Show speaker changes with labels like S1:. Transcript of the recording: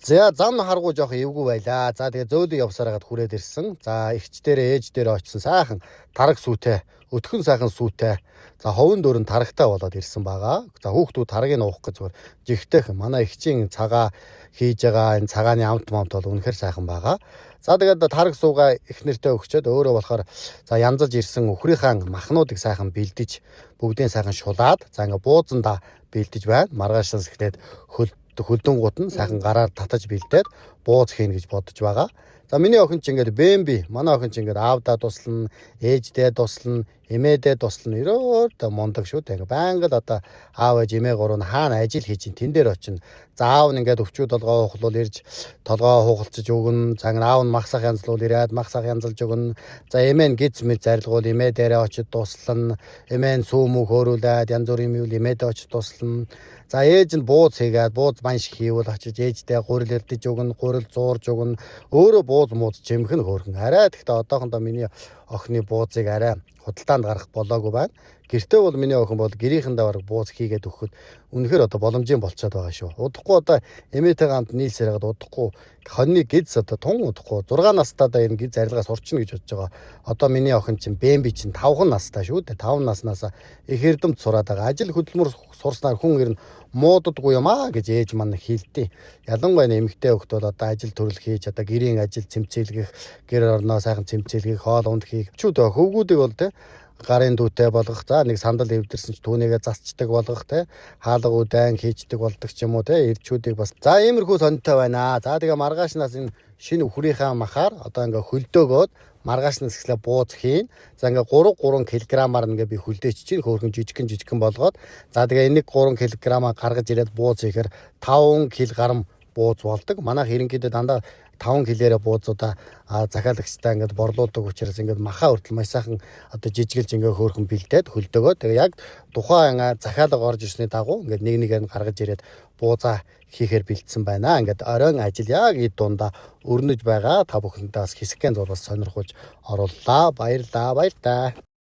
S1: За зам харгуу жоох эвгүй байлаа. За тэгээ зөөлөн явсараад хүрээд ирсэн. За эгч дээрээ ээж дээрээ очсон сайхан тараг сүйтэй, өтгөн сайхан сүйтэй. За ховын дөрөн тарагтай болоод ирсэн байгаа. За хүүхдүүд тарагийг уух гэж зүгээр жигтэйх. Манай эгчийн цагаа хийж байгаа энэ цагааны амт момт бол үнэхээр сайхан байгаа. За тэгээд тараг суугаа их нэртэй өгчөөд өөрөө болохоор за янзалж ирсэн өхрийнхээ махнуудыг сайхан бэлдэж бүгдийн сайхан шулаад за ингээ буузандаа бэлдэж байна. Маргаашаас эхлээд хөлдөнгууд нь сайхан гараар татаж бэлдээд бууз хийнэ гэж бодож байгаа. За миний охин ч ингээд бэмби, манай охин ч ингээд аавдаа туслана, ээждээ туслана, эмээдээ туслана. Өрөөд мондог шүү дээ. Байнга л одоо аав ээж эмээ гурав нь хаана ажил хийж ин тэн дээр очино. За аав нь ингээд өвчүү толгоо ухлуул ирж толгоо хугалцаж өгнө. За аав нь махсах янзлуул ирээд махсах янзалж өгнө. За эмээ нь гиз мэд зарилгуул эмээ дээрээ очиж туслана. Эмээ нь сүүмүү хөөрүүлээд янз бүрийн юм эмээдээ очиж туслана. За ээж нь бууз хийгээд бууз ман шиг хийвэл очиж ээждээ гурил эрдэж өгнө, гурил зуурж өгнө. Өөрөө бууз мууз жимхэн хөөрхөн. Арай тэгтээ одоохондоо миний охины буузыг арай худалдаанд гарах болоогүй байна. Гэртээ бол миний охин бол гэрийнхэндээ бараг бууз хийгээд өгөхөд үнэхээр одоо боломжийн болцоод байгаа шүү. Удахгүй одоо эмээтэй хамт нийлсээр хагаад удахгүй хоньны гиз одоо тун удахгүй 6 настайдаа энэ гиз зарилгаас урчна гэж бодож байгаа. Одоо миний охин чинь бэмби чинь 5 настай шүү дээ. 5 наснаас их эрдэмт сураад байгаа. Ажил хөдөлмөр сурснаар хүн ер нь мууддаггүй юм аа гэж ээж маань хэлдэг. Ялангуяа эмэгтэй хөлт бол одоо ажил төрөл хийж одоо гэрийн ажил цэмцээлгэх, гэр орноо сайхан цэмцээлгэх, хоол унд хийх. Чүүд хөвгүүдийг бол те гарын дүүтэй болгох, за нэг сандал эвдэрсэн ч түүнийгээ засчдаг болгох те хаалга удаан хийждэг болдог ч юм уу те ирчүүдийг бас. За иймэрхүү сонтой байна. За тэгээ маргаашнаас энэ шинэ үхрийнхаа махаар одоо ингээ хөлдөөгөөд маргаашнаас эхлээ бууз хийн. За ингээ 3 кг-аар ингээ би хөлдөөч чинь хөөрхөн жижигхэн болгоод за тэгээ энийг 3 кг-аа гаргаж ирээд бууз хийхээр 5 кг бууз болдог. Манайх ерөнхийдөө дандаа 5 кг-ээрээ буузуудаа захиалагчтай ингээд борлуулдаг учраас ингээд махаа хүртэл маш сайхан одоо жижигэлж ингээ хөөрхөн бэлдээд хөлдөөгөө тэгээ яг тухайн захиалга орж ирсний дагуу ингээд нэгээр нь гаргаж ирээд буузаа хийхээр бэлдсэн байна. Ингээд оройн ажил яг эд дундаа өрнөж байгаа. Та бүхэндээ бас хэсэгхэн зурвал сонирхуулж орууллаа. Баярлаа.